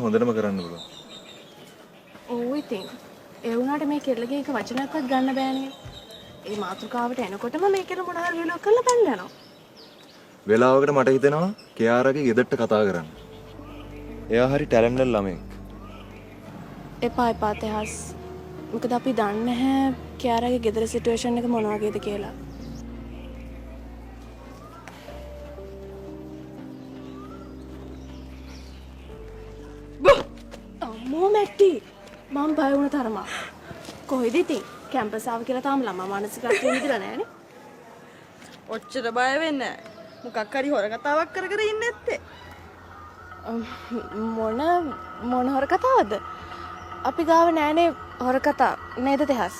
හොඳටම කරන්න පුළුවන්. ඔව් ඉතින්. ඒ වුණාට මේ කෙල්ලගේ එක වචනයක්වත් ගන්න බෑනේ. ඒ මාතෘකාවට එනකොටම මේ කෙල්ල මොන හරි විලෝ කරලා බැන්න යනවා. වෙලාවකට මට හිතෙනවා කියාරාගේ ගෙදරට කතා කරන්න. එයා හරි ටැලන්ටඩ් ළමෙක්. එපා තෙහස්. මොකද අපි දන්නේ නැහැ කියාරාගේ ගෙදර සිටුේෂන් එක මොන වගේද කියලා. අම්මෝ මැට්ටි මම බය වුණ තරමක්. කොහෙද ඉතින් කැම්පස් ආව කියලා තාම ළමා මානසිකත්වයේ විදිලා නැහනේ. ඔච්චර බය වෙන්නේ නැහැ. මොකක් හරි හොර කතාවක් කර කර ඉන්නේ නැත්තේ. මොන හොර කතාවද? අපි ගාව නෑනේ හොර කතා නේද තෙහස්?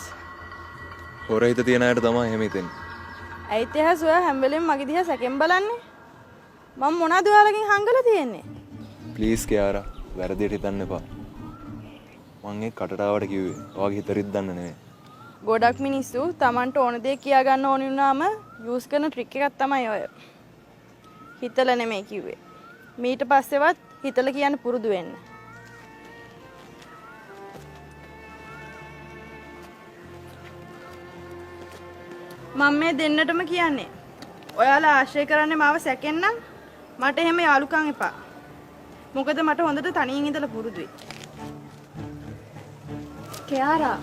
හොර හිත තියන අයට තමයි එහෙම හිතෙන්නේ. ඇයි තෙහස් ඔයා හැම වෙලෙම මගේ දිහා සැකෙන් බලන්නේ? මම මොනවද ඔයාලගෙන් හංගලා තියෙන්නේ? ප්ලීස් කියාරා වැරදියට හිතන්න එපා. මං ඒ කටටාවට කිව්වේ. ඔයාගේ හිත රිද්දන්න නෙමෙයි. ගොඩක් මිනිස්සු Tamanට ඕන දේ කියා ගන්න ඕනි වුණාම යූස් කරන ට්‍රික් එකක් තමයි ඔය. හිතලා නෙමෙයි කිව්වේ. මීට පස්සේවත් හිතලා කියන්න පුරුදු වෙන්න. මම මේ දෙන්නටම කියන්නේ. ඔයාලා ආශ්‍රය කරන්නේ මාව සැකෙන් නම් මට එහෙම යාළුකම් එපා. මොකද මට හොඳට තනියෙන් ඉඳලා පුරුදුයි. කියාරා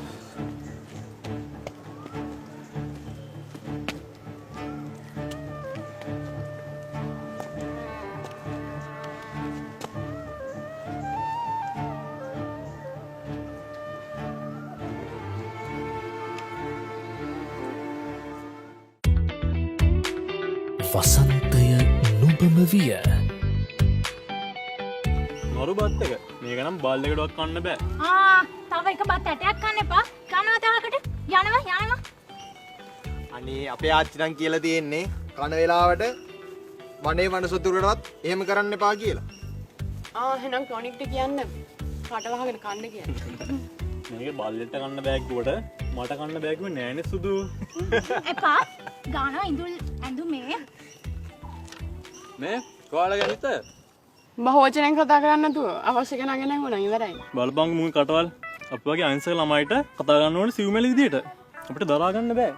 වසන්තය නුඹම විය. නරු බත් එක මේක නම් බල්ලෙකටවත් කන්න බෑ. තව එක බත් ඇටයක් කන්න එපා. කනවා තවකට යනවා. අනේ අපේ ආච්චි නම් කියලා තියෙන්නේ කන වෙලාවට වනේ වනසතුරටවත් එහෙම කරන්න එපා කියලා. එහෙනම් ක්‍රොනික්ට කියන්න කට වහගෙන කන්න කියන්නේ. මේක බල්ලෙට කන්න බෑ කිව්වට මට කන්න බෑ කිව්වේ නෑනේ සුදු. එපා. ගානවා ඉඳුල් ඇඳු මේ කොහාලගේ හිත බහෝචනෙන් කතා කරන්න නැතුව අවශ්‍ය කෙනා ගැන හොනන් ඉවරයි. බලපං මුගේ කටවල් අපි වගේ අංශක ළමයිට කතා කරන්න ඕනේ සිව්මැලි විදියට. අපිට දරා ගන්න බෑ.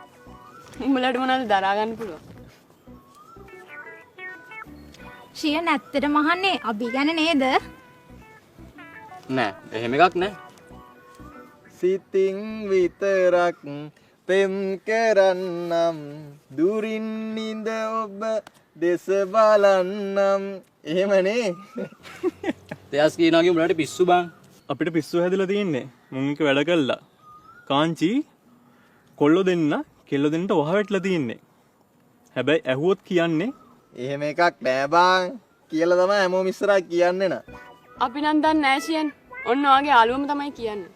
උඹලට මොනවද දරා ගන්න පුළුවන්? ෂිය නැත්තට මහන්නේ අපි ගැන නේද? නෑ එහෙම එකක් නෑ. සිතින් විතරක් පෙම් කරන්නම් දුරින් ඉඳ ඔබ දෙස බලන්නම් එහෙමනේ. තෙයස් කියනවාගේ උඹලට පිස්සු බං. අපිට පිස්සු හැදලා තියෙන්නේ. මුන් එක වැඩ කළා. කාංචි කොල්ලෝ දෙන්න කෙල්ලෝ දෙන්නට වහ වැටලා තියෙන්නේ. හැබැයි ඇහුවොත් කියන්නේ එහෙම එකක් නෑ බං කියලා තමයි හැමෝම ඉස්සරහ කියන්නේ නා. අපි නම් දන්නේ නැහැ ෂියන්. ඔන්න ඔයාගේ ආලුවම තමයි කියන්නේ.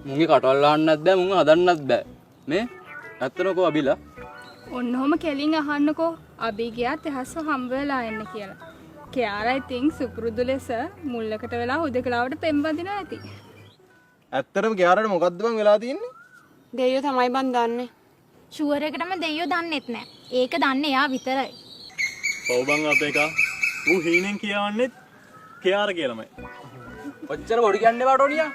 මුන්ගේ කටවල් අහන්නත් බෑ මුන් හදන්නත් බෑ. මේ ඇත්තනකෝ අබිලා. ඔන්නෝම කෙලින් අහන්නකෝ අබී ගියා තෙහස්ව හම්බ වෙලා එන්න කියලා. කියාරා ඉතින් සුපුරුදු ලෙස මුල්ලකට වෙලා හුදකලාවට පෙම් බඳිනවා ඇති. ඇත්තටම කියාරට මොකද්ද බං වෙලා තියෙන්නේ? දෙයියෝ තමයි බන් දන්නේ. ෂුවර් එකටම දෙයියෝ දන්නෙත් නෑ. ඒක දන්නේ එයා විතරයි. ඔව් බං අපේ එකා. ඌ හීනෙන් කියවන්නෙත් කියාර කියලාමයි. ඔච්චර බොඩි කියන්නේ වට ඕනියා.